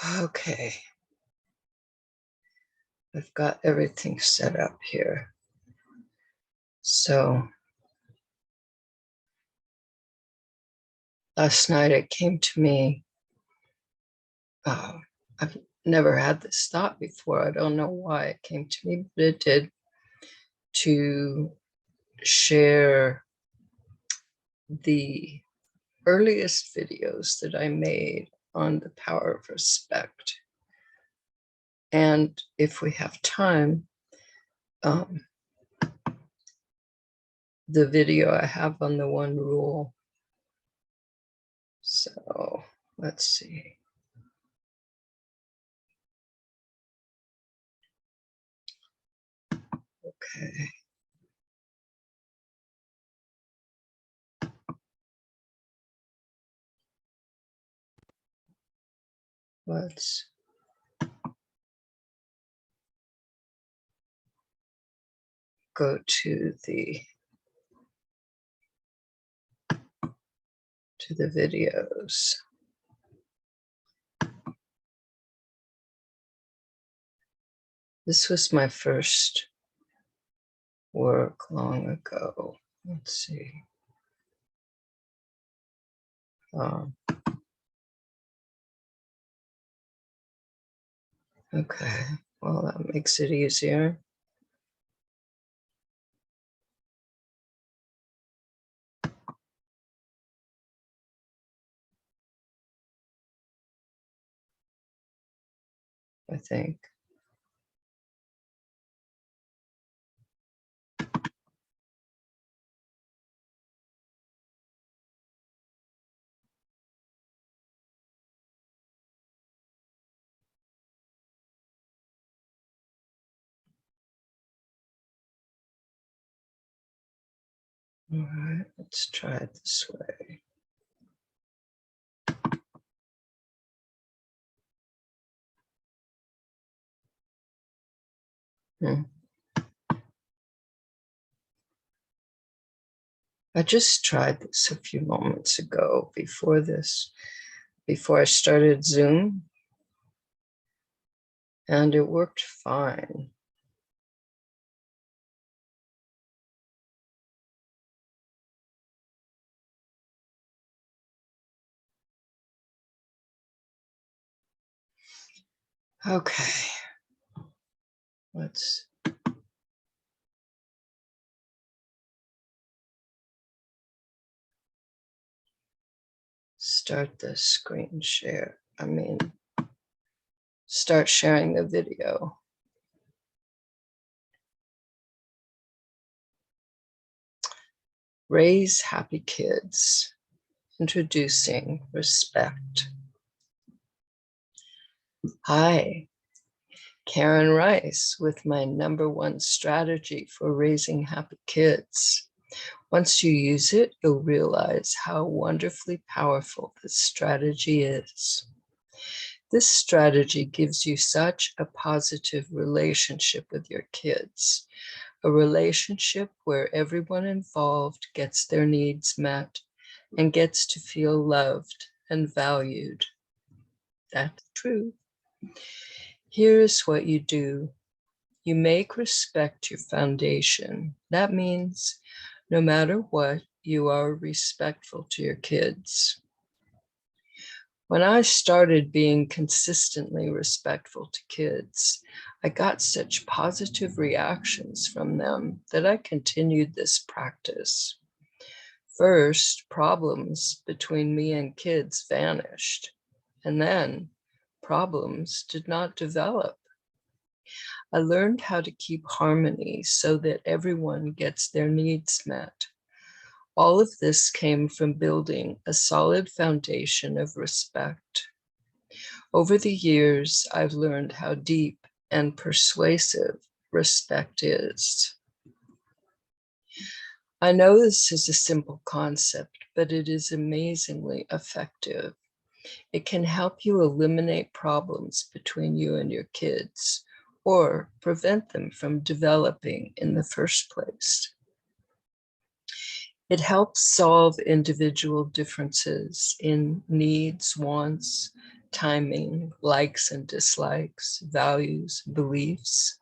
Okay, I've got everything set up here. So last night it came to me, I've never had this thought before. I don't know why it came to me, but it did, to share the earliest videos that I made on the power of respect. And if we have time, the video I have on the one rule. So let's see. Okay. Let's go to the videos. This was my first work long ago. Let's see. Okay, well, that makes it easier. I think. All right, let's try it this way. I just tried this a few moments ago before I started Zoom, and it worked fine. Okay, let's start the screen share. Start sharing the video. Raise happy kids. Introducing respect. Hi, Karen Ryce with my #1 strategy for raising happy kids. Once you use it, you'll realize how wonderfully powerful this strategy is. This strategy gives you such a positive relationship with your kids, a relationship where everyone involved gets their needs met and gets to feel loved and valued. That's true. Here's what you do. You make respect your foundation. That means no matter what, you are respectful to your kids. When I started being consistently respectful to kids, I got such positive reactions from them that I continued this practice. First, problems between me and kids vanished, and then problems did not develop. I learned how to keep harmony so that everyone gets their needs met. All of this came from building a solid foundation of respect. Over the years, I've learned how deep and persuasive respect is. I know this is a simple concept, but it is amazingly effective. It can help you eliminate problems between you and your kids, or prevent them from developing in the first place. It helps solve individual differences in needs, wants, timing, likes and dislikes, values, beliefs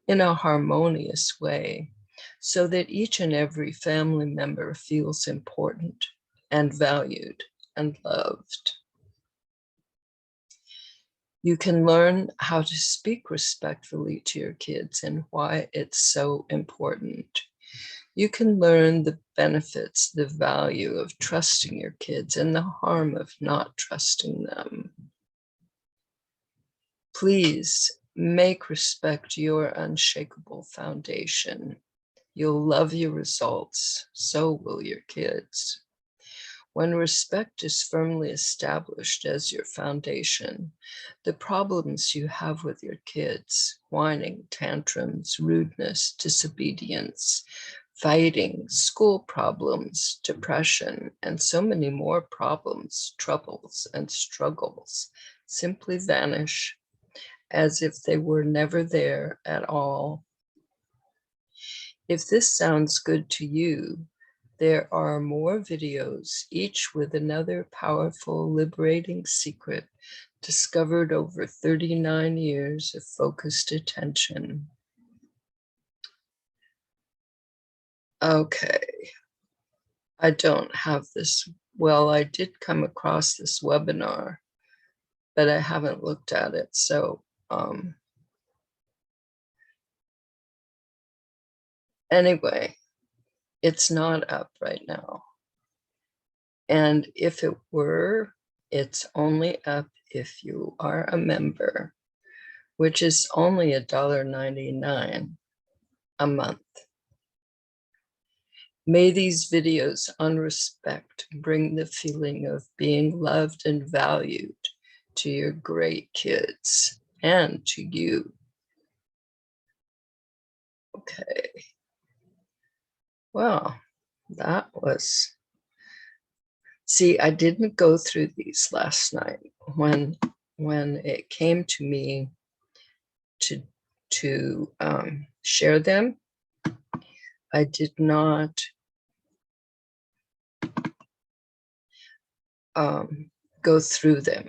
in a harmonious way so that each and every family member feels important and valued and loved. You can learn how to speak respectfully to your kids and why it's so important. You can learn the benefits, the value of trusting your kids and the harm of not trusting them. Please make respect your unshakable foundation. You'll love your results, so will your kids. When respect is firmly established as your foundation, the problems you have with your kids, whining, tantrums, rudeness, disobedience, fighting, school problems, depression, and so many more problems, troubles, and struggles simply vanish as if they were never there at all. If this sounds good to you, there are more videos, each with another powerful, liberating secret discovered over 39 years of focused attention. Okay, I don't have this. Well, I did come across this webinar, but I haven't looked at it. So anyway, it's not up right now. And if it were, it's only up if you are a member, which is only $1.99 a month. May these videos on respect bring the feeling of being loved and valued to your great kids and to you. Okay. Well, that was, see, I didn't go through these last night when it came to me to share them. I did not go through them.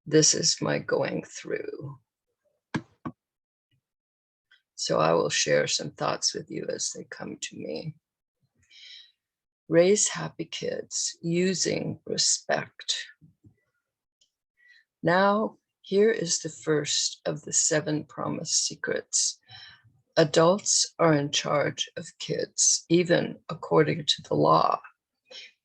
This is my going through. So I will share some thoughts with you as they come to me. Raise happy kids using respect. Now, here is the first of the 7 promised secrets. Adults are in charge of kids, even according to the law.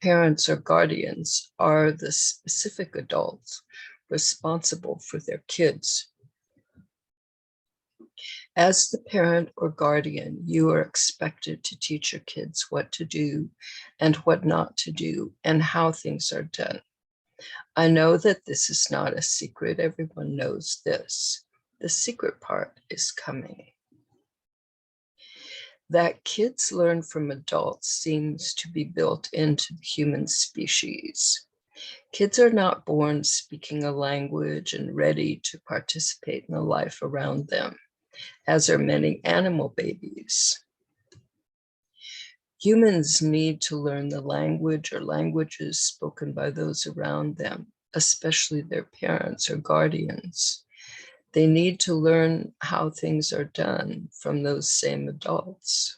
Parents or guardians are the specific adults responsible for their kids. As the parent or guardian, you are expected to teach your kids what to do and what not to do and how things are done. I know that this is not a secret. Everyone knows this. The secret part is coming. That kids learn from adults seems to be built into the human species. Kids are not born speaking a language and ready to participate in the life around them, as are many animal babies. Humans need to learn the language or languages spoken by those around them, especially their parents or guardians. They need to learn how things are done from those same adults.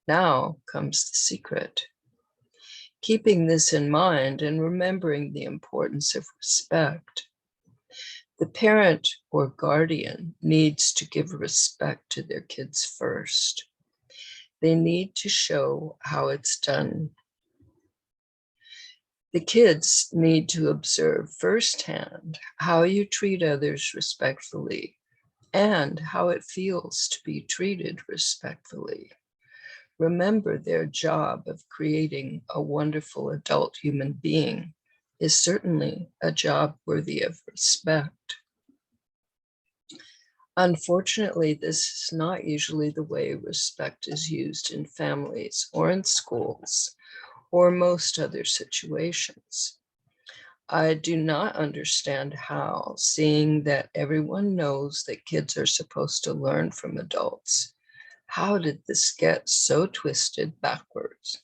Now comes the secret. Keeping this in mind and remembering the importance of respect, the parent or guardian needs to give respect to their kids first. They need to show how it's done. The kids need to observe firsthand how you treat others respectfully and how it feels to be treated respectfully. Remember, their job of creating a wonderful adult human being is certainly a job worthy of respect. Unfortunately, this is not usually the way respect is used in families or in schools or most other situations. I do not understand how, seeing that everyone knows that kids are supposed to learn from adults, how did this get so twisted backwards?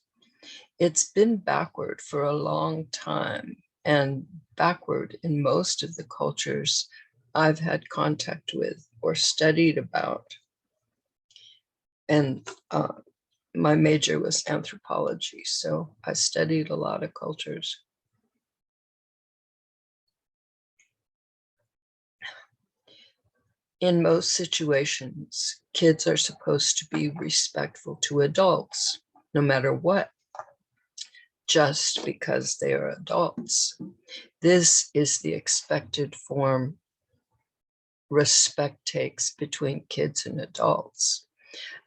It's been backward for a long time. and backward in most of the cultures I've had contact with or studied about. And my major was anthropology, so I studied a lot of cultures. In most situations, kids are supposed to be respectful to adults, no matter what, just because they are adults. This is the expected form respect takes between kids and adults.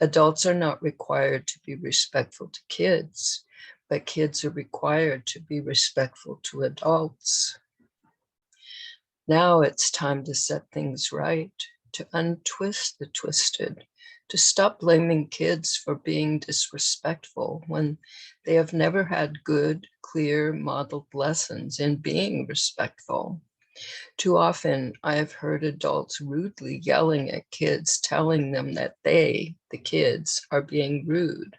Adults are not required to be respectful to kids, but kids are required to be respectful to adults. Now it's time to set things right, to untwist the twisted, to stop blaming kids for being disrespectful when they have never had good, clear, modeled lessons in being respectful. Too often, I have heard adults rudely yelling at kids, telling them that they, the kids, are being rude.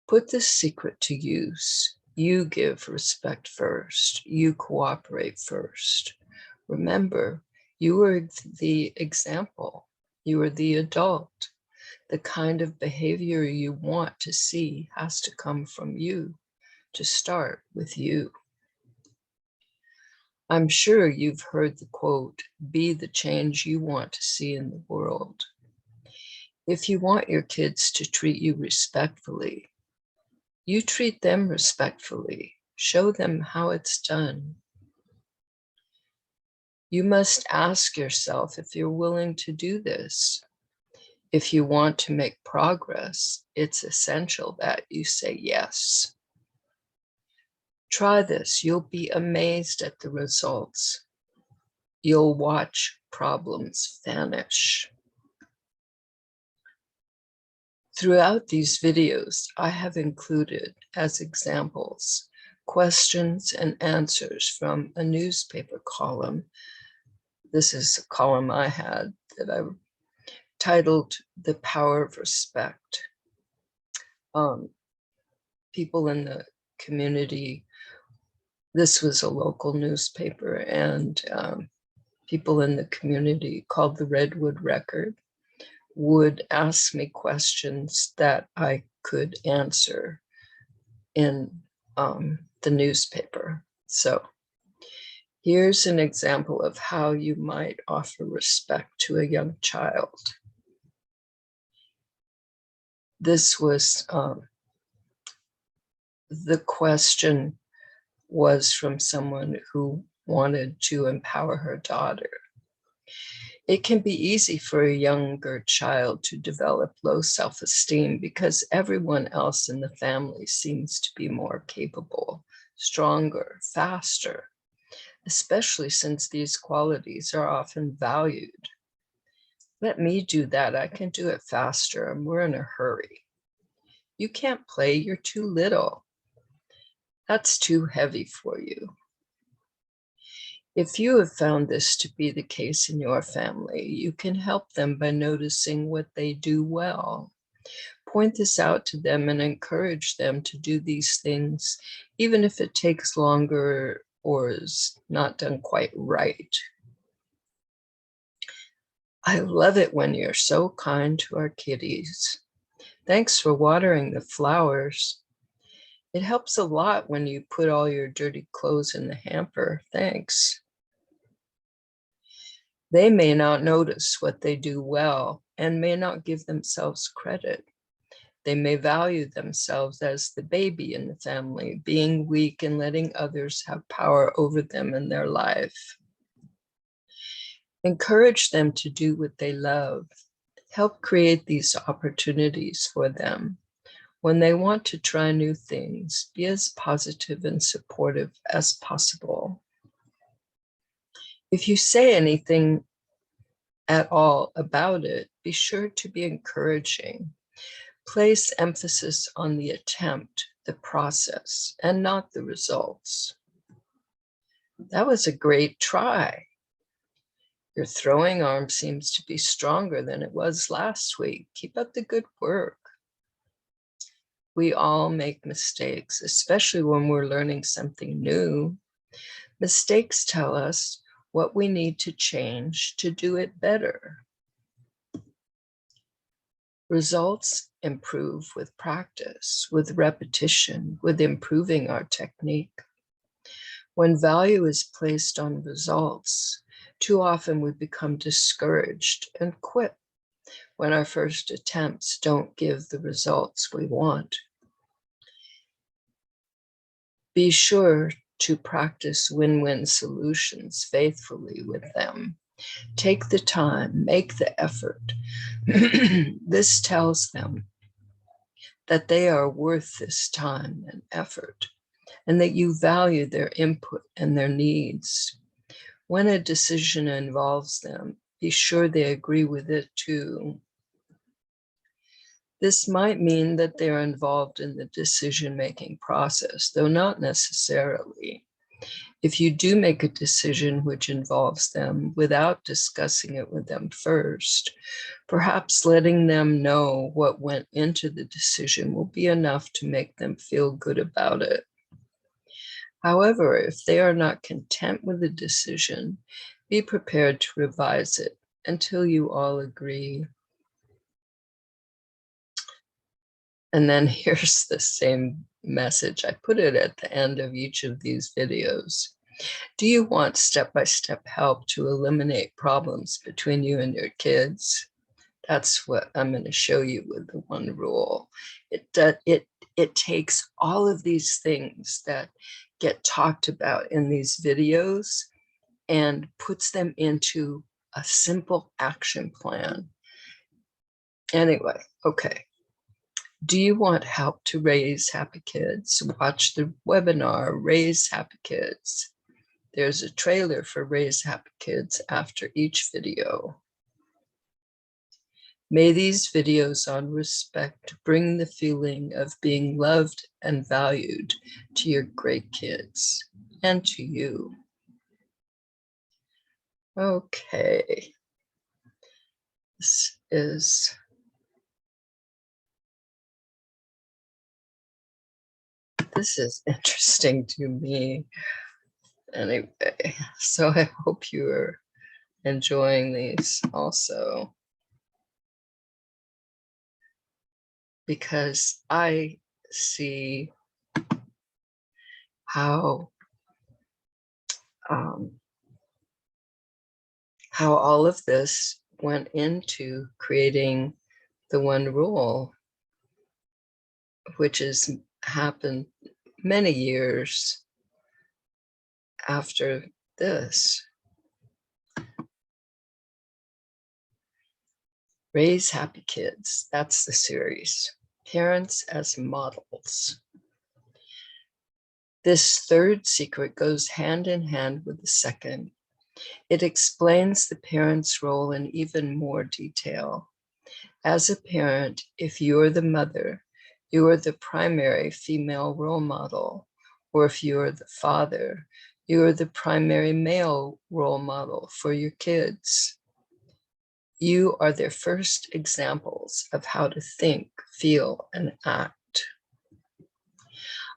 Put this secret to use. You give respect first. You cooperate first. Remember, you are the example. You are the adult. The kind of behavior you want to see has to come from you, to start with you. I'm sure you've heard the quote, "Be the change you want to see in the world." If you want your kids to treat you respectfully, you treat them respectfully. Show them how it's done. You must ask yourself if you're willing to do this. If you want to make progress, it's essential that you say yes. Try this. You'll be amazed at the results. You'll watch problems vanish. Throughout these videos, I have included as examples questions and answers from a newspaper column. This is a column I had that I titled "The Power of Respect." People in the community, this was a local newspaper, and people in the community called the Redwood Record would ask me questions that I could answer in the newspaper. So here's an example of how you might offer respect to a young child. This was, the question was from someone who wanted to empower her daughter. It can be easy for a younger child to develop low self-esteem because everyone else in the family seems to be more capable, stronger, faster, especially since these qualities are often valued. Let me do that. I can do it faster, and we're in a hurry. You can't play. You're too little. That's too heavy for you. If you have found this to be the case in your family, you can help them by noticing what they do well. Point this out to them and encourage them to do these things, even if it takes longer or is not done quite right. I love it when you're so kind to our kitties. Thanks for watering the flowers. It helps a lot when you put all your dirty clothes in the hamper. Thanks. They may not notice what they do well and may not give themselves credit. They may value themselves as the baby in the family, being weak and letting others have power over them in their life. Encourage them to do what they love. Help create these opportunities for them. When they want to try new things, be as positive and supportive as possible. If you say anything at all about it, be sure to be encouraging. Place emphasis on the attempt, the process, and not the results. That was a great try. Your throwing arm seems to be stronger than it was last week. Keep up the good work. We all make mistakes, especially when we're learning something new. Mistakes tell us what we need to change to do it better. Results improve with practice, with repetition, with improving our technique. When value is placed on results, too often we become discouraged and quit when our first attempts don't give the results we want. Be sure to practice win-win solutions faithfully with them. Take the time, make the effort. This tells them that they are worth this time and effort, and that you value their input and their needs. When a decision involves them, be sure they agree with it too. This might mean that they're involved in the decision-making process, though not necessarily. If you do make a decision which involves them without discussing it with them first, perhaps letting them know what went into the decision will be enough to make them feel good about it. However, if they are not content with the decision, be prepared to revise it until you all agree. And then here's the same message. I put it at the end of each of these videos. Do you want step-by-step help to eliminate problems between you and your kids? That's what I'm going to show you with the one rule. It takes all of these things that get talked about in these videos and puts them into a simple action plan. Anyway, okay. Do you want help to raise happy kids? Watch the webinar, Raise Happy Kids. There's a trailer for Raise Happy Kids after each video. May these videos on respect bring the feeling of being loved and valued to your great kids and to you. Okay. This is interesting to me. Anyway, so I hope you are enjoying these also, because I see how all of this went into creating the one rule, which has happened many years after this. Raise Happy Kids, that's the series. Parents as models. This third secret goes hand in hand with the second. It explains the parent's role in even more detail. As a parent, if you're the mother, you are the primary female role model, or if you're the father, you are the primary male role model for your kids. You are their first examples of how to think, feel, and act.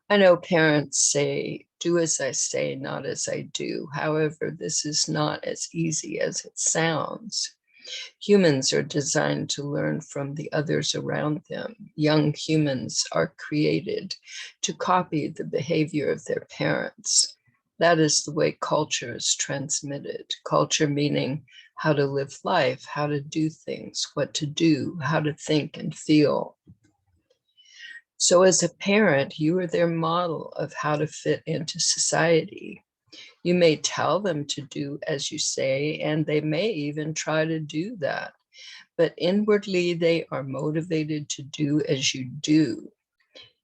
I know parents say, do as I say, not as I do. However, this is not as easy as it sounds. Humans are designed to learn from the others around them. Young humans are created to copy the behavior of their parents. That is the way culture is transmitted. Culture meaning how to live life, how to do things, what to do, how to think and feel. So as a parent, you are their model of how to fit into society. You may tell them to do as you say, and they may even try to do that. But inwardly, they are motivated to do as you do,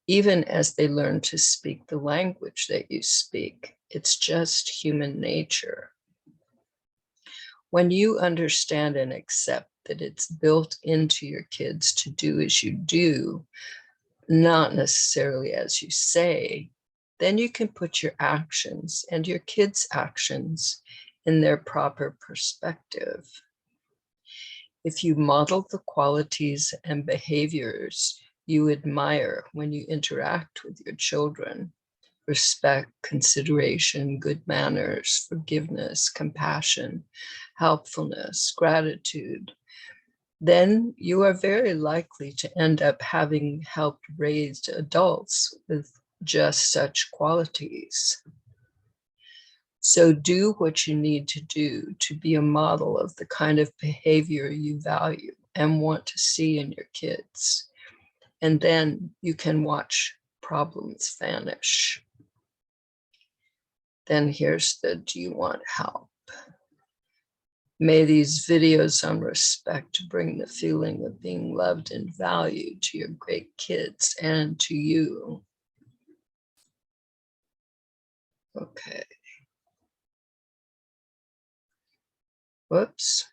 even as they learn to speak the language that you speak. It's just human nature. When you understand and accept that it's built into your kids to do as you do, not necessarily as you say, then you can put your actions and your kids' actions in their proper perspective. If you model the qualities and behaviors you admire when you interact with your children: respect, consideration, good manners, forgiveness, compassion, helpfulness, gratitude, then you are very likely to end up having helped raise adults with just such qualities. So do what you need to do to be a model of the kind of behavior you value and want to see in your kids. And then you can watch problems vanish. Then here's the do you want help? May these videos on respect bring the feeling of being loved and valued to your great kids and to you. Okay. Whoops.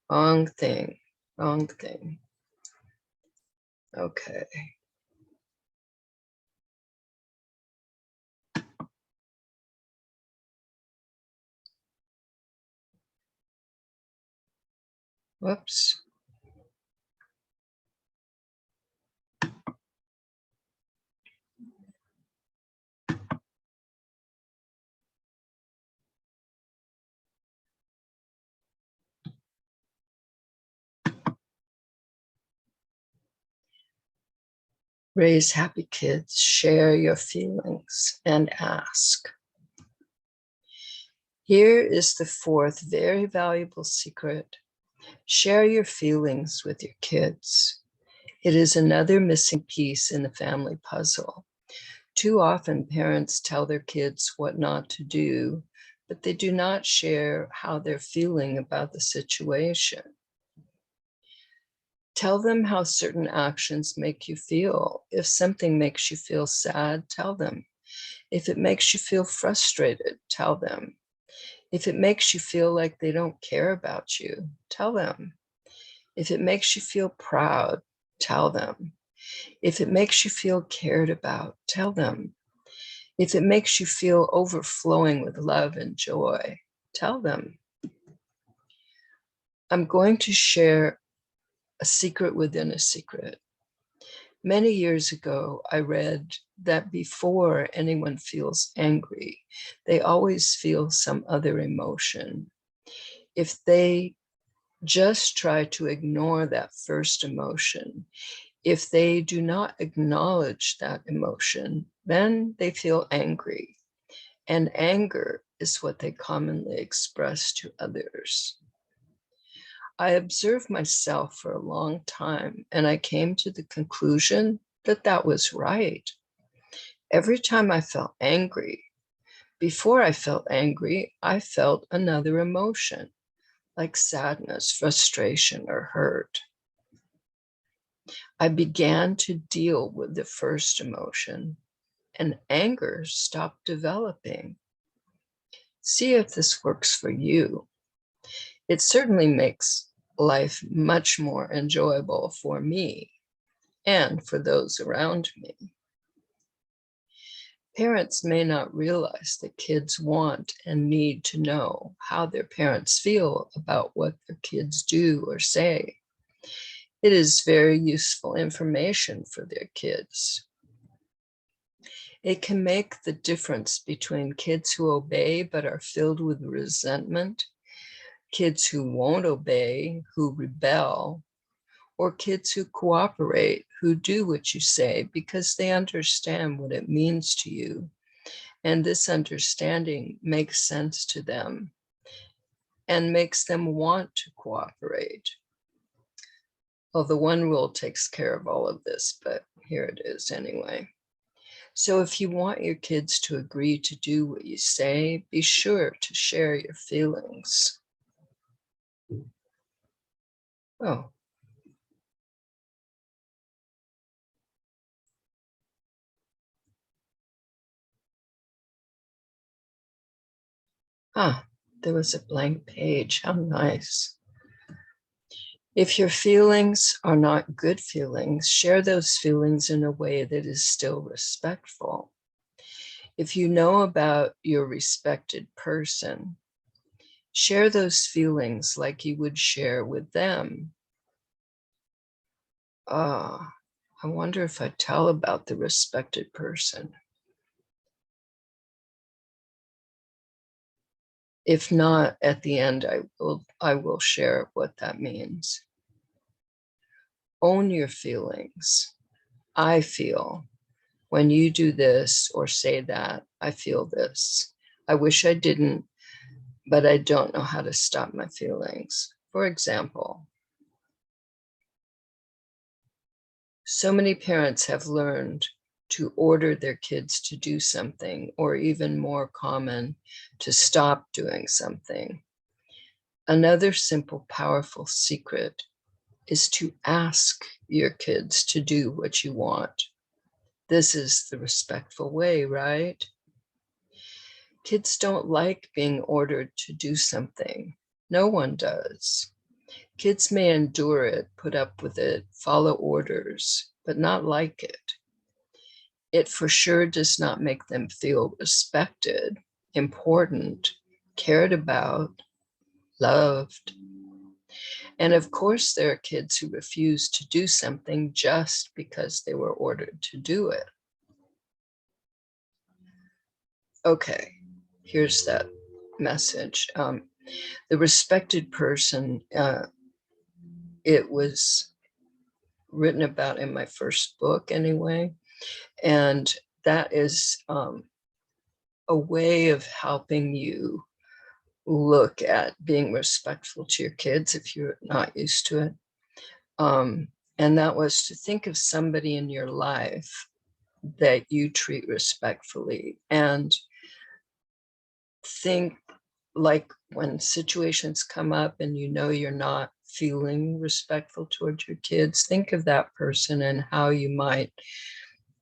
Wrong thing. Wrong thing. Okay. Whoops. Raise happy kids, share your feelings, and ask. Here is the fourth very valuable secret. Share your feelings with your kids. It is another missing piece in the family puzzle. Too often, parents tell their kids what not to do, but they do not share how they're feeling about the situation. Tell them how certain actions make you feel. If something makes you feel sad, tell them. If it makes you feel frustrated, tell them. If it makes you feel like they don't care about you, tell them. If it makes you feel proud, tell them. If it makes you feel cared about, tell them. If it makes you feel overflowing with love and joy, tell them. I'm going to share a secret within a secret. Many years ago, I read that before anyone feels angry, they always feel some other emotion. If they just try to ignore that first emotion, if they do not acknowledge that emotion, then they feel angry. And anger is what they commonly express to others. I observed myself for a long time, and I came to the conclusion that that was right. Every time I felt angry, before I felt angry, I felt another emotion, like sadness, frustration, or hurt. I began to deal with the first emotion, and anger stopped developing. See if this works for you. It certainly makes life much more enjoyable for me and for those around me. Parents may not realize that kids want and need to know how their parents feel about what their kids do or say. It is very useful information for their kids. It can make the difference between kids who obey but are filled with resentment, kids who won't obey, who rebel, or kids who cooperate, who do what you say because they understand what it means to you. And this understanding makes sense to them and makes them want to cooperate. Well, the one rule takes care of all of this, but here it is anyway. So if you want your kids to agree to do what you say, be sure to share your feelings. Oh. There was a blank page. How nice. If your feelings are not good feelings, share those feelings in a way that is still respectful. If you know about your respected person, share those feelings like you would share with them. I wonder if I tell about the respected person. If not, at the end, I will share what that means. Own your feelings. I feel when you do this or say that, I feel this. I wish I didn't, but I don't know how to stop my feelings. For example, so many parents have learned to order their kids to do something, or even more common, to stop doing something. Another simple, powerful secret is to ask your kids to do what you want. This is the respectful way, right? Kids don't like being ordered to do something. No one does. Kids may endure it, put up with it, follow orders, but not like it. It for sure does not make them feel respected, important, cared about, loved. And of course, there are kids who refuse to do something just because they were ordered to do it. Okay, here's that message. The respected person, it was written about in my first book anyway. And that is a way of helping you look at being respectful to your kids if you're not used to it. And that was to think of somebody in your life that you treat respectfully, and think, like, when situations come up and you know you're not feeling respectful towards your kids, think of that person and how you might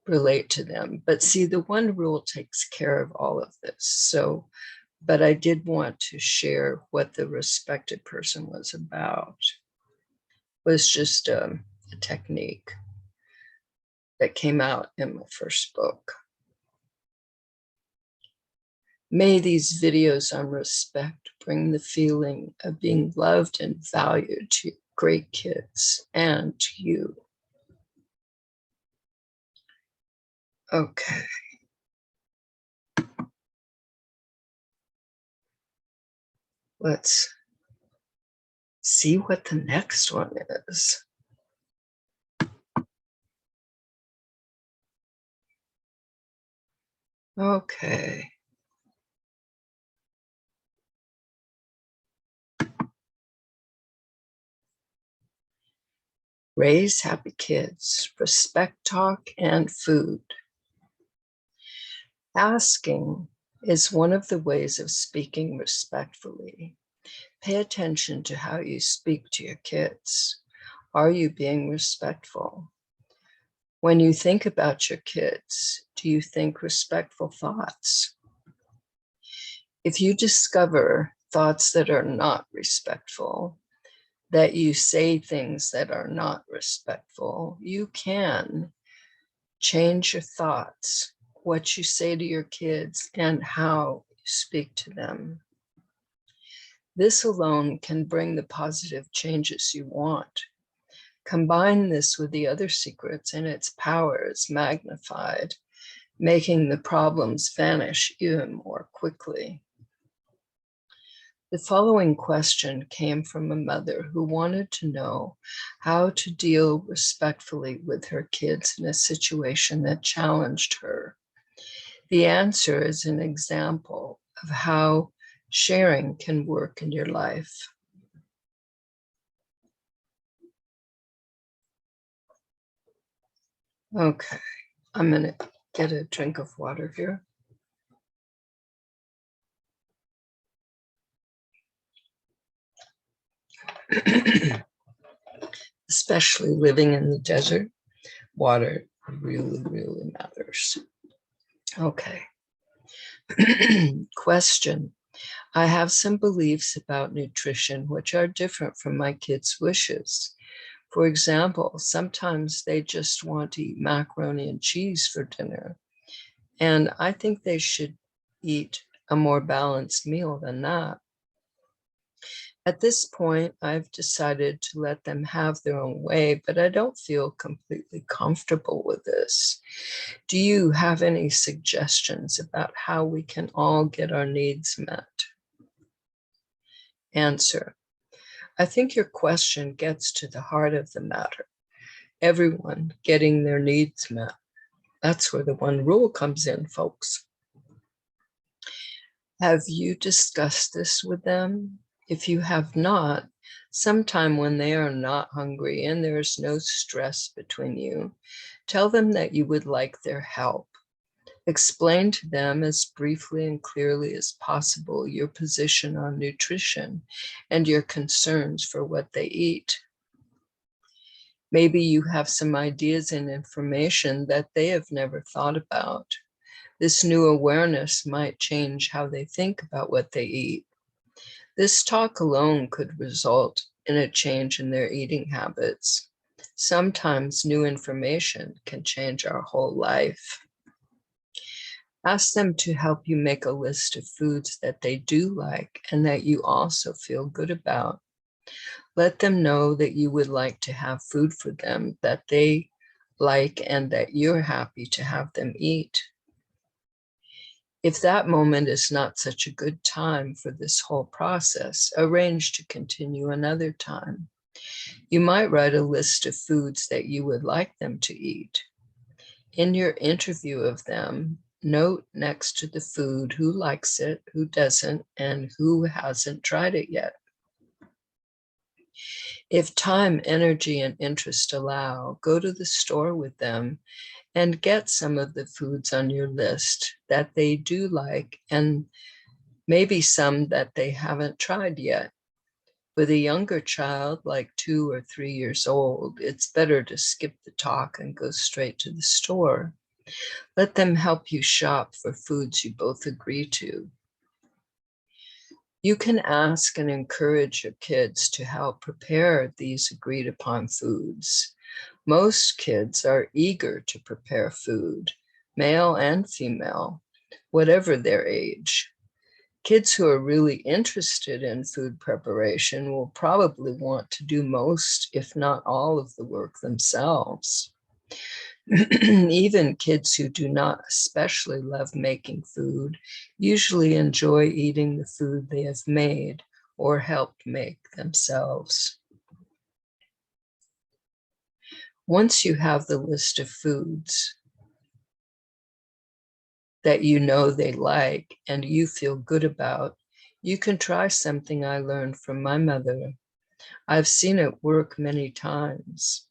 relate to them. But see, the one rule takes care of all of this. So, but I did want to share what the respected person was about. It was just a technique that came out in my first book. May these videos on respect bring the feeling of being loved and valued to great kids and to you. Okay. Let's see what the next one is. Okay. Raise happy kids, respect talk, and food. Asking is one of the ways of speaking respectfully. Pay attention to how you speak to your kids. Are you being respectful? When you think about your kids, do you think respectful thoughts? If you discover thoughts that are not respectful, that you say things that are not respectful, you can change your thoughts, what you say to your kids, and how you speak to them. This alone can bring the positive changes you want. Combine this with the other secrets, and its power is magnified, making the problems vanish even more quickly. The following question came from a mother who wanted to know how to deal respectfully with her kids in a situation that challenged her. The answer is an example of how sharing can work in your life. Okay, I'm going to get a drink of water here. Especially living in the desert, water really, really matters. Okay. Question. I have some beliefs about nutrition which are different from my kids' wishes. For example, sometimes they just want to eat macaroni and cheese for dinner, and I think they should eat a more balanced meal than that. At this point, I've decided to let them have their own way, but I don't feel completely comfortable with this. Do you have any suggestions about how we can all get our needs met? Answer. I think your question gets to the heart of the matter. Everyone getting their needs met. That's where the one rule comes in, folks. Have you discussed this with them? If you have not, sometime when they are not hungry and there is no stress between you, tell them that you would like their help. Explain to them as briefly and clearly as possible your position on nutrition and your concerns for what they eat. Maybe you have some ideas and information that they have never thought about. This new awareness might change how they think about what they eat. This talk alone could result in a change in their eating habits. Sometimes new information can change our whole life. Ask them to help you make a list of foods that they do like and that you also feel good about. Let them know that you would like to have food for them that they like and that you're happy to have them eat. If that moment is not such a good time for this whole process, arrange to continue another time. You might write a list of foods that you would like them to eat. In your interview of them, note next to the food who likes it, who doesn't, and who hasn't tried it yet. If time, energy, and interest allow, go to the store with them and get some of the foods on your list that they do like, and maybe some that they haven't tried yet. With a younger child, like 2 or 3 years old, it's better to skip the talk and go straight to the store. Let them help you shop for foods you both agree to. You can ask and encourage your kids to help prepare these agreed upon foods. Most kids are eager to prepare food, male and female, whatever their age. Kids who are really interested in food preparation will probably want to do most, if not all, of the work themselves. Even kids who do not especially love making food usually enjoy eating the food they have made or helped make themselves. Once you have the list of foods that you know they like and you feel good about, you can try something I learned from my mother. I've seen it work many times.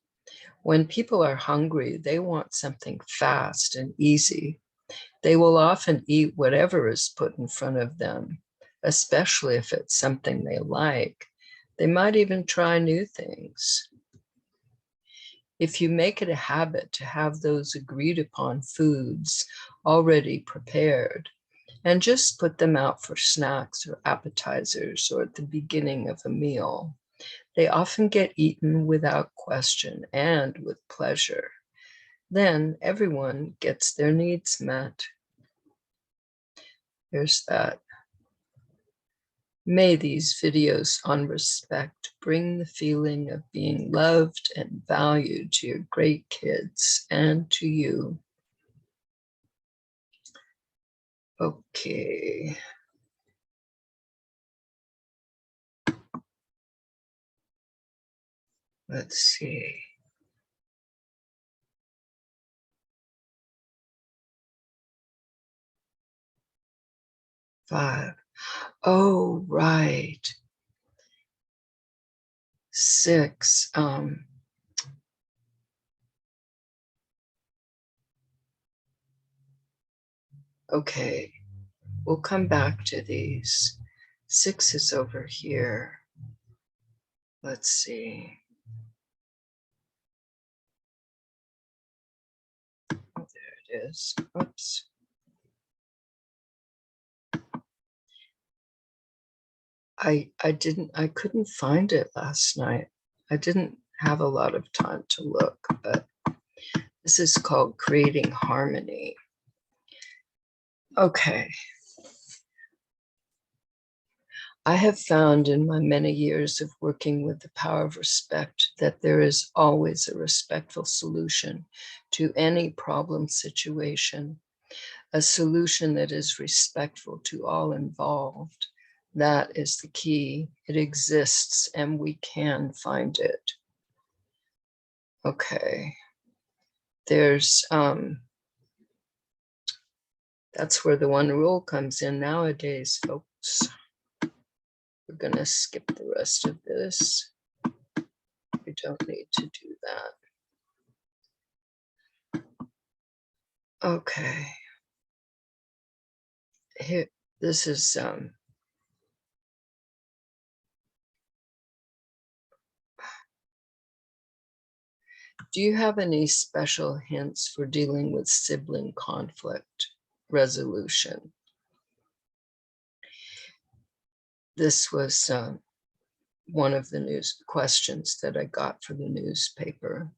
When people are hungry, they want something fast and easy. They will often eat whatever is put in front of them, especially if it's something they like. They might even try new things. If you make it a habit to have those agreed upon foods already prepared and just put them out for snacks or appetizers or at the beginning of a meal, they often get eaten without question and with pleasure. Then everyone gets their needs met. Here's that. May these videos on respect bring the feeling of being loved and valued to your great kids and to you. Okay. Let's see. 5. Oh, right. 6. Okay, we'll come back to these. 6 is over here. Let's see. Oh, there it is. Oops. I couldn't find it last night. I didn't have a lot of time to look, but this is called Creating Harmony. Okay. I have found in my many years of working with the power of respect that there is always a respectful solution to any problem situation, a solution that is respectful to all involved. That is the key. It exists and we can find it. Okay. There's, that's where the one rule comes in nowadays, folks. We're going to skip the rest of this. We don't need to do that. Okay. Here, this is, do you have any special hints for dealing with sibling conflict resolution? This was one of the news questions that I got for the newspaper.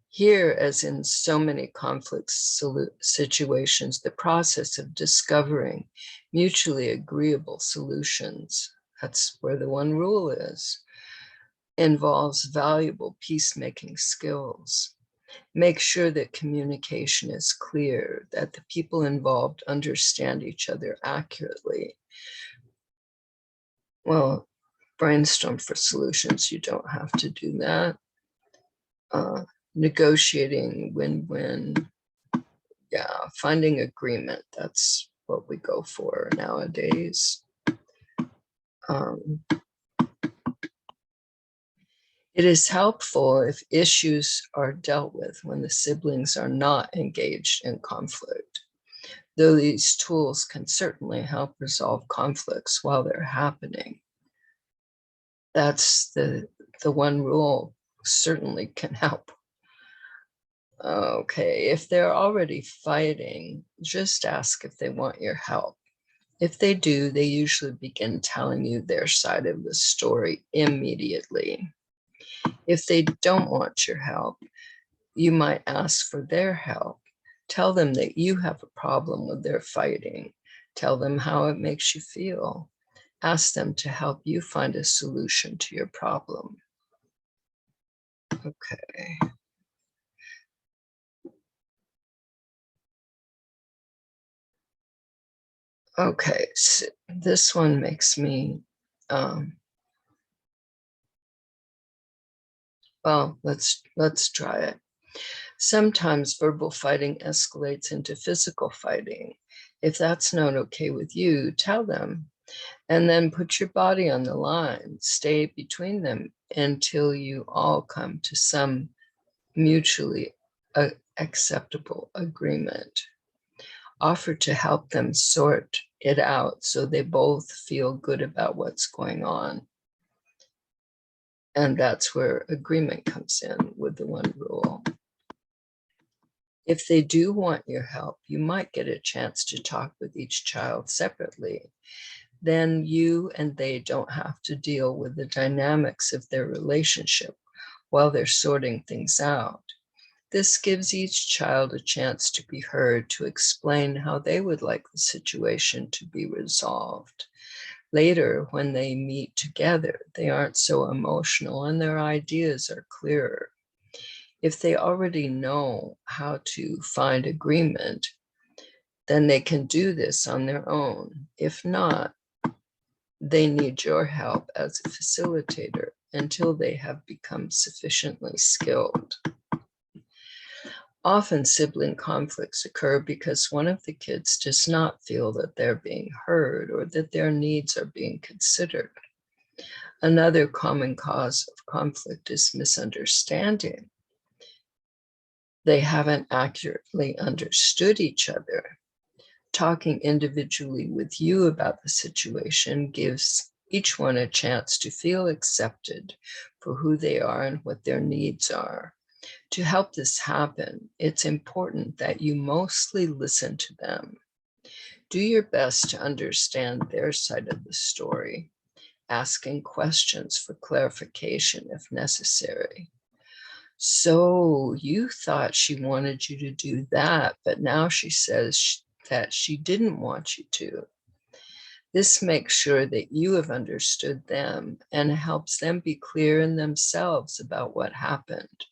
Here, as in so many conflict situations, the process of discovering mutually agreeable solutions, that's where the one rule is, involves valuable peacemaking skills. Make sure that communication is clear, that the people involved understand each other accurately. Well, brainstorm for solutions. You don't have to do that. Negotiating win-win. Yeah, finding agreement. That's what we go for nowadays. It is helpful if issues are dealt with when the siblings are not engaged in conflict, though these tools can certainly help resolve conflicts while they're happening. That's the one rule certainly can help. Okay, if they're already fighting, just ask if they want your help. If they do, they usually begin telling you their side of the story immediately. If they don't want your help, you might ask for their help. Tell them that you have a problem with their fighting. Tell them how it makes you feel. Ask them to help you find a solution to your problem. Okay. Okay, so this one makes me, well, let's try it. Sometimes verbal fighting escalates into physical fighting. If that's not okay with you, tell them. And then put your body on the line. Stay between them until you all come to some mutually acceptable agreement. Offer to help them sort it out so they both feel good about what's going on. And that's where agreement comes in with the one rule. If they do want your help, you might get a chance to talk with each child separately. Then you and they don't have to deal with the dynamics of their relationship while they're sorting things out. This gives each child a chance to be heard, to explain how they would like the situation to be resolved. Later, when they meet together, they aren't so emotional and their ideas are clearer. If they already know how to find agreement, then they can do this on their own. If not, they need your help as a facilitator until they have become sufficiently skilled. Often sibling conflicts occur because one of the kids does not feel that they're being heard or that their needs are being considered. Another common cause of conflict is misunderstanding. They haven't accurately understood each other. Talking individually with you about the situation gives each one a chance to feel accepted for who they are and what their needs are. To help this happen, it's important that you mostly listen to them. Do your best to understand their side of the story, asking questions for clarification if necessary. So you thought she wanted you to do that, but now she says that she didn't want you to. This makes sure that you have understood them and helps them be clear in themselves about what happened.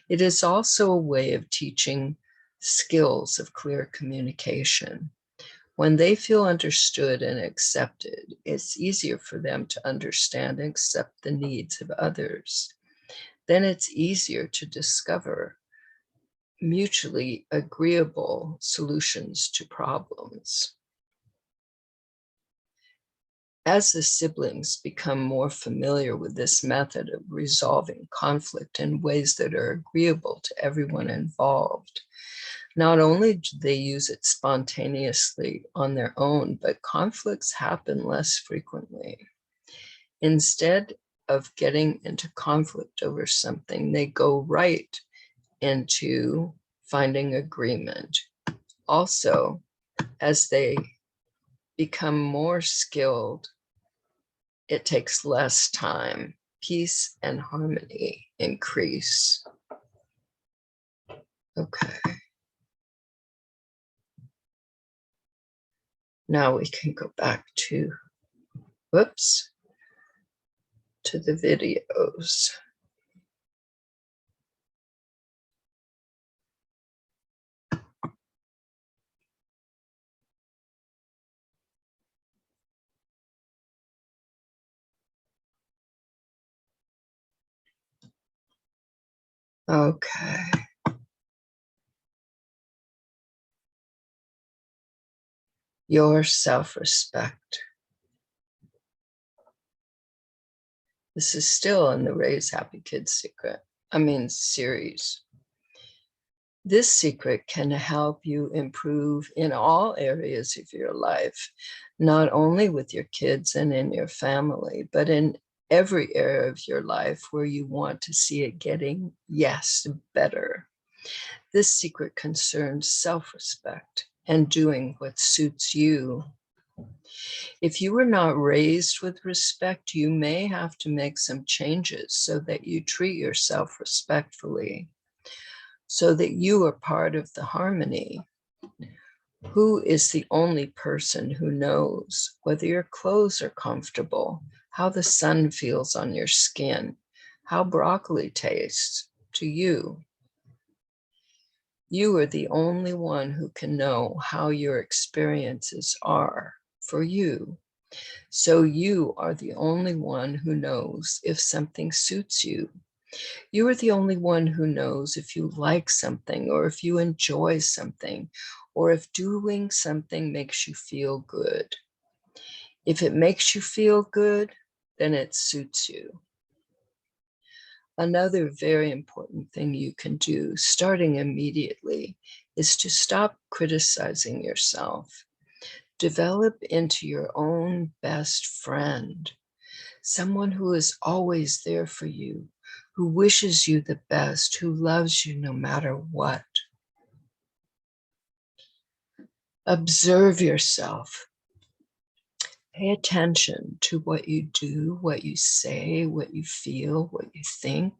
It is also a way of teaching skills of clear communication. When they feel understood and accepted, it's easier for them to understand and accept the needs of others. Then it's easier to discover mutually agreeable solutions to problems. As the siblings become more familiar with this method of resolving conflict in ways that are agreeable to everyone involved, not only do they use it spontaneously on their own, but conflicts happen less frequently. Instead of getting into conflict over something, they go right into finding agreement. Also, as they become more skilled, it takes less time. Peace and harmony increase. Okay. Now we can go back to, to the videos. Okay. Your self-respect. This is still in the Raise Happy Kids series. This secret can help you improve in all areas of your life, not only with your kids and in your family, but in every area of your life where you want to see it getting, better. This secret concerns self-respect and doing what suits you. If you were not raised with respect, you may have to make some changes so that you treat yourself respectfully, so that you are part of the harmony. Who is the only person who knows whether your clothes are comfortable, how the sun feels on your skin, how broccoli tastes to you? You are the only one who can know how your experiences are for you. So you are the only one who knows if something suits you. You are the only one who knows if you like something or if you enjoy something or if doing something makes you feel good. If it makes you feel good, then it suits you. Another very important thing you can do, starting immediately, is to stop criticizing yourself. Develop into your own best friend, someone who is always there for you, who wishes you the best, who loves you no matter what. Observe yourself. Pay attention to what you do, what you say, what you feel, what you think.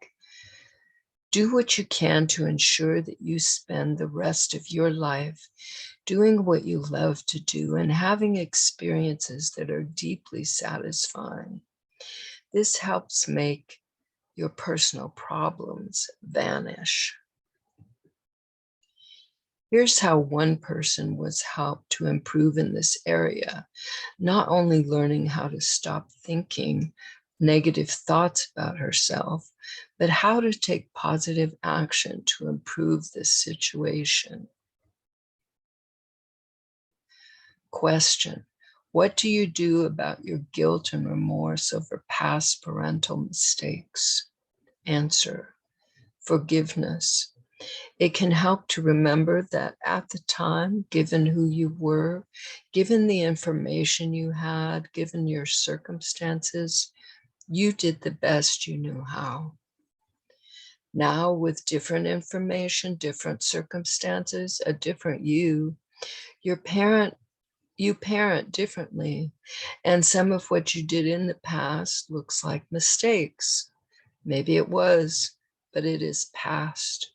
Do what you can to ensure that you spend the rest of your life doing what you love to do and having experiences that are deeply satisfying. This helps make your personal problems vanish. Here's how one person was helped to improve in this area, not only learning how to stop thinking negative thoughts about herself, but how to take positive action to improve this situation. Question: what do you do about your guilt and remorse over past parental mistakes? Answer: forgiveness. It can help to remember that at the time, given who you were, given the information you had, given your circumstances, you did the best you knew how. Now, with different information, different circumstances, a different you parent differently, and some of what you did in the past looks like mistakes. Maybe it was, but it is past.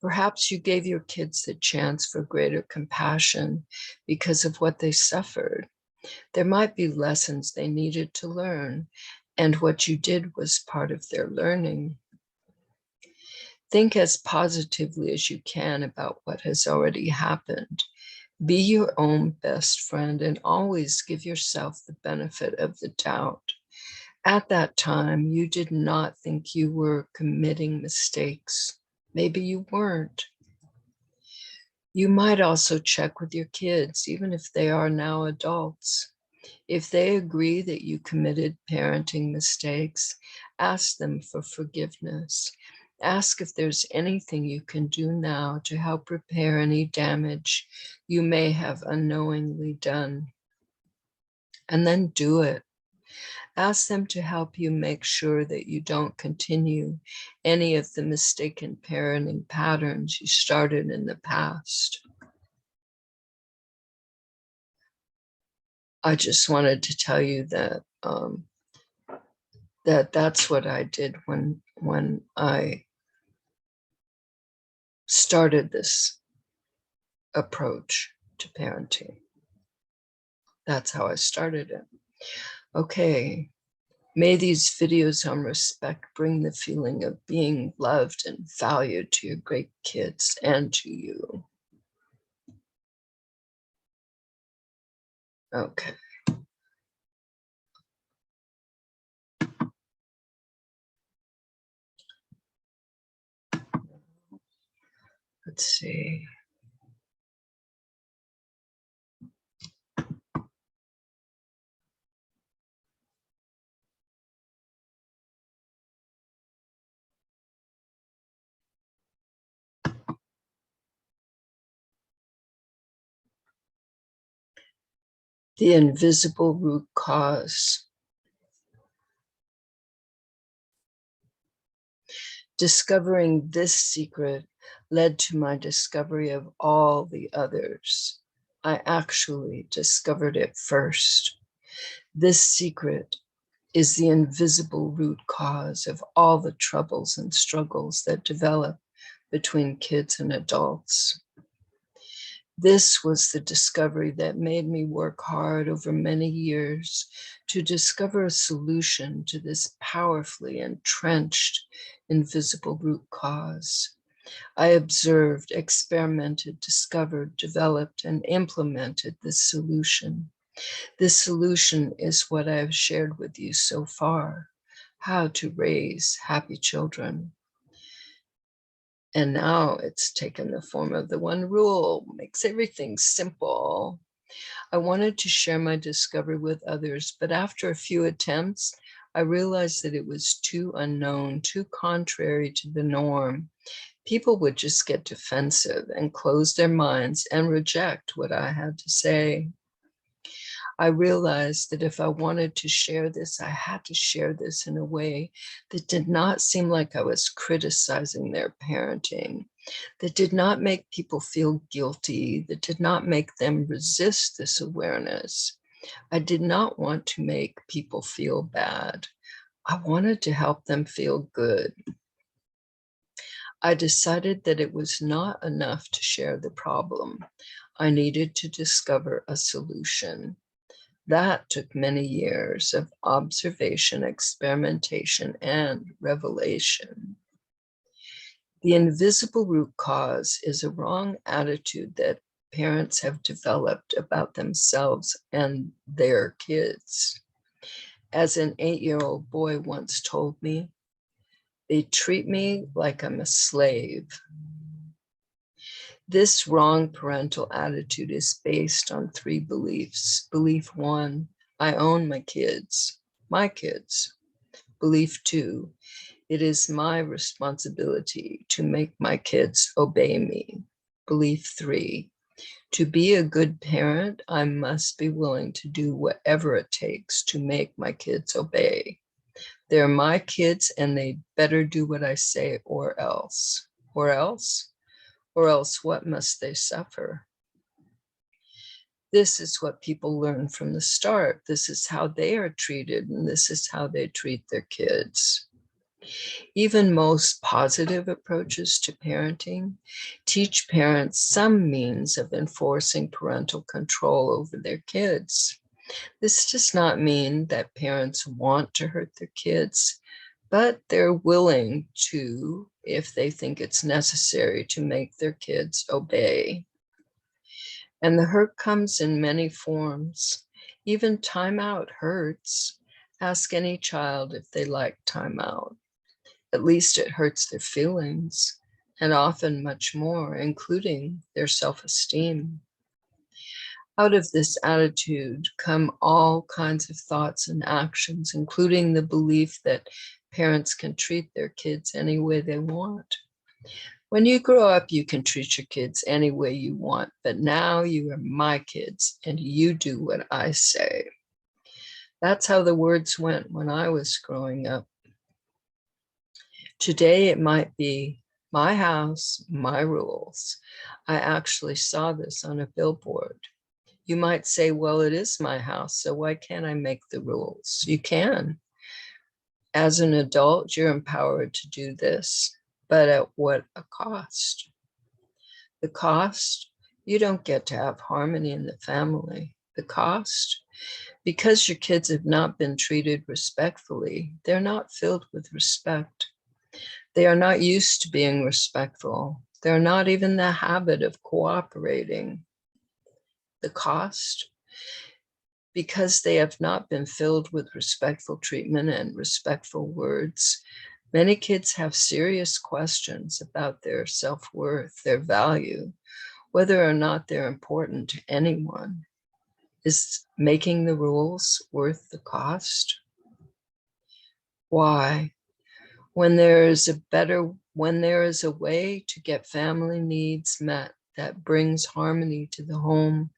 Perhaps you gave your kids the chance for greater compassion because of what they suffered. There might be lessons they needed to learn, and what you did was part of their learning. Think as positively as you can about what has already happened. Be your own best friend and always give yourself the benefit of the doubt. At that time, you did not think you were committing mistakes. Maybe you weren't. You might also check with your kids, even if they are now adults. If they agree that you committed parenting mistakes, ask them for forgiveness. Ask if there's anything you can do now to help repair any damage you may have unknowingly done. And then do it. Ask them to help you make sure that you don't continue any of the mistaken parenting patterns you started in the past. I just wanted to tell you that that's what I did when I started this approach to parenting. That's how I started it. Okay, may these videos on respect bring the feeling of being loved and valued to your great kids and to you. Okay. Let's see. The invisible root cause. Discovering this secret led to my discovery of all the others. I actually discovered it first. This secret is the invisible root cause of all the troubles and struggles that develop between kids and adults. This was the discovery that made me work hard over many years to discover a solution to this powerfully entrenched invisible root cause. I observed, experimented, discovered, developed, and implemented this solution. This solution is what I have shared with you so far, how to raise happy children. And now it's taken the form of the one rule, makes everything simple. I wanted to share my discovery with others, but after a few attempts, I realized that it was too unknown, too contrary to the norm. People would just get defensive and close their minds and reject what I had to say. I realized that if I wanted to share this, I had to share this in a way that did not seem like I was criticizing their parenting, that did not make people feel guilty, that did not make them resist this awareness. I did not want to make people feel bad. I wanted to help them feel good. I decided that it was not enough to share the problem. I needed to discover a solution. That took many years of observation, experimentation, and revelation. The invisible root cause is a wrong attitude that parents have developed about themselves and their kids. As an 8-year-old boy once told me, they treat me like I'm a slave. This wrong parental attitude is based on 3 beliefs. Belief 1, I own my kids. Belief 2, it is my responsibility to make my kids obey me. Belief 3, to be a good parent, I must be willing to do whatever it takes to make my kids obey. They're my kids and they better do what I say or else. Or else? Or else what must they suffer? This is what people learn from the start. This is how they are treated, and this is how they treat their kids. Even most positive approaches to parenting teach parents some means of enforcing parental control over their kids. This does not mean that parents want to hurt their kids, but they're willing to if they think it's necessary to make their kids obey. And the hurt comes in many forms. Even timeout hurts. Ask any child if they like timeout. At least it hurts their feelings, and often much more, including their self-esteem. Out of this attitude come all kinds of thoughts and actions, including the belief that parents can treat their kids any way they want. When you grow up, you can treat your kids any way you want, but now you are my kids and you do what I say. That's how the words went when I was growing up. Today, it might be my house, my rules. I actually saw this on a billboard. You might say, well, it is my house, so why can't I make the rules? You can. As an adult, you're empowered to do this, but at what a cost? The cost, you don't get to have harmony in the family. The cost, because your kids have not been treated respectfully, they're not filled with respect. They are not used to being respectful. They're not even in the habit of cooperating. The cost, because they have not been filled with respectful treatment and respectful words, many kids have serious questions about their self-worth, their value, whether or not they're important to anyone. Is making the rules worth the cost? Why? When there is a way to get family needs met that brings harmony to the home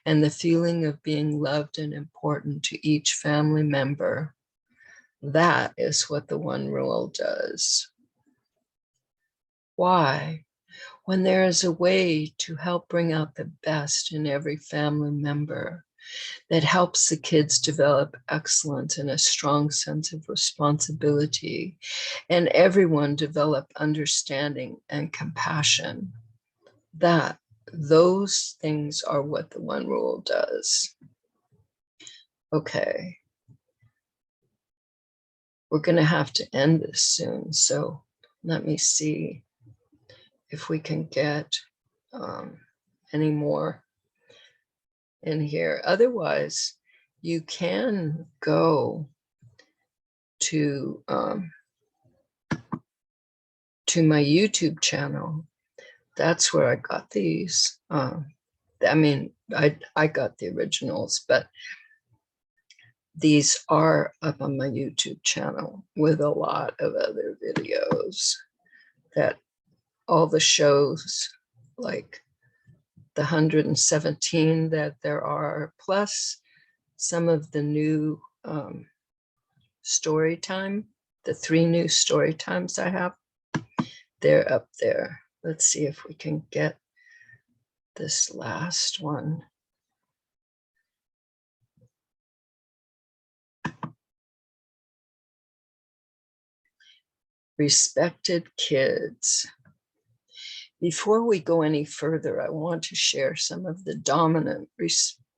and the feeling of being loved and important to each family member, that is what the one rule does. Why? When there is a way to help bring out the best in every family member that helps the kids develop excellence and a strong sense of responsibility, and everyone develop understanding and compassion, those things are what the one rule does. Okay. We're going to have to end this soon, so let me see if we can get any more in here. Otherwise, you can go to my YouTube channel. That's where I got these. I mean, I got the originals, but these are up on my YouTube channel with a lot of other videos that all the shows, like the 117 that there are, plus some of the new story time, the 3 new story times I have, they're up there. Let's see if we can get this last one. Respected kids. Before we go any further, I want to share some of the dominant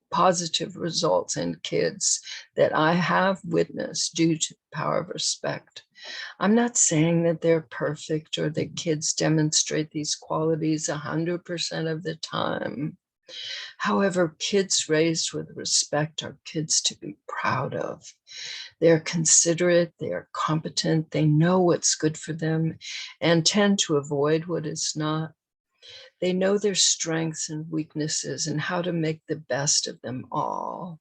positive results in kids that I have witnessed due to the power of respect. I'm not saying that they're perfect or that kids demonstrate these qualities 100% of the time. However, kids raised with respect are kids to be proud of. They're considerate, they are competent, they know what's good for them and tend to avoid what is not. They know their strengths and weaknesses and how to make the best of them all.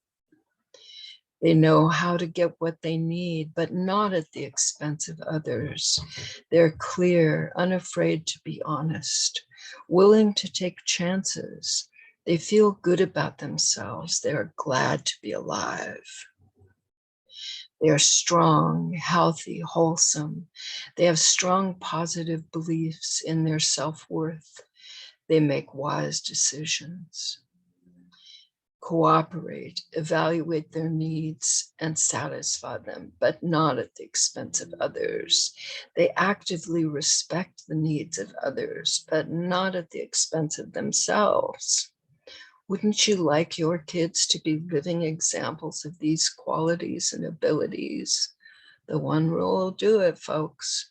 They know how to get what they need, but not at the expense of others. They're clear, unafraid to be honest, willing to take chances. They feel good about themselves. They are glad to be alive. They are strong, healthy, wholesome. They have strong, positive beliefs in their self-worth. They make wise decisions. Cooperate, evaluate their needs, and satisfy them, but not at the expense of others. They actively respect the needs of others, but not at the expense of themselves. Wouldn't you like your kids to be living examples of these qualities and abilities? The one rule will do it, folks.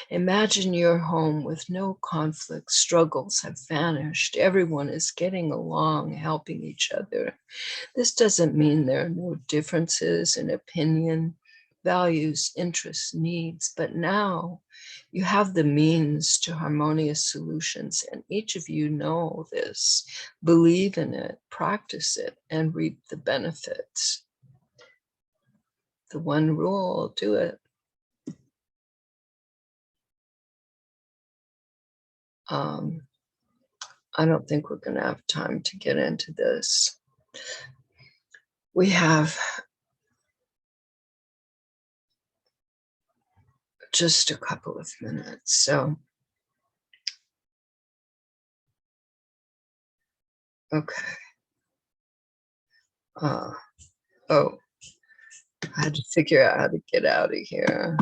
Imagine your home with no conflict, struggles have vanished. Everyone is getting along, helping each other. This doesn't mean there are no differences in opinion, values, interests, needs, but now you have the means to harmonious solutions, and each of you know this, believe in it, practice it, and reap the benefits. The one rule, do it. I don't think we're going to have time to get into this. We have just a couple of minutes. So, okay. Oh, I had to figure out how to get out of here.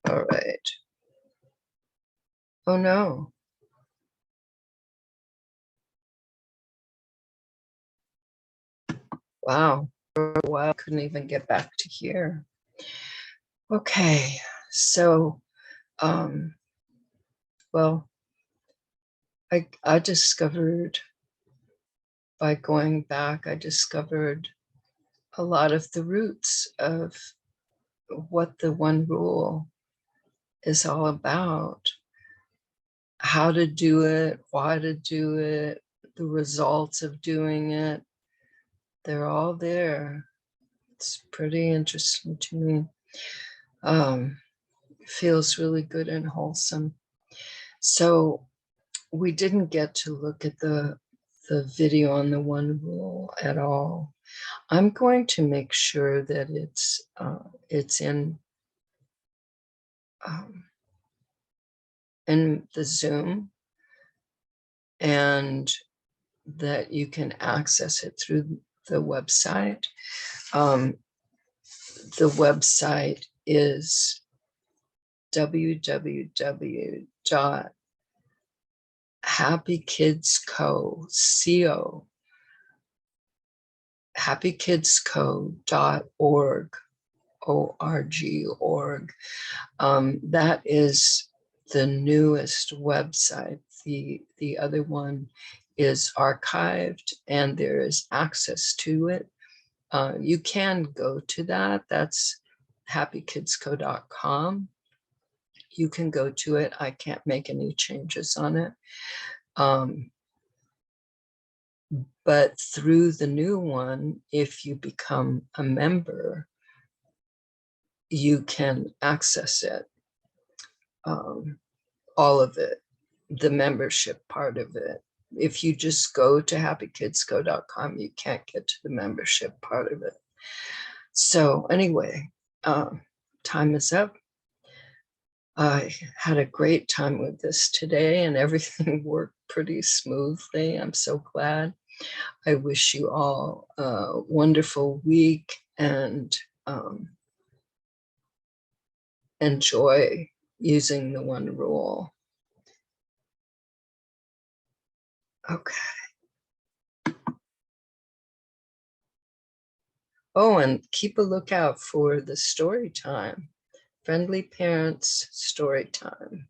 All right. Oh no. Wow. For a while, I couldn't even get back to here. Okay. So, well, I discovered, by going back, I discovered a lot of the roots of what the one rule is all about, how to do it, why to do it, the results of doing it. They're all there. It's pretty interesting to me. Feels really good and wholesome. So we didn't get to look at the video on the one rule at all. I'm going to make sure that it's in the Zoom, and that you can access it through the website. The website is happykidsco.org. org. That is the newest website. The other one is archived and there is access to it. You can go to that. That's happykidsco.com. You can go to it. I can't make any changes on it. But through the new one, if you become a member, you can access it, all of it, the membership part of it. If you just go to happykidsco.com, you can't get to the membership part of it. So anyway, time is up. I had a great time with this today and everything worked pretty smoothly. I'm so glad. I wish you all a wonderful week and enjoy using the one rule. Okay. Oh, and keep a lookout for the story time. Friendly Parents Story Time.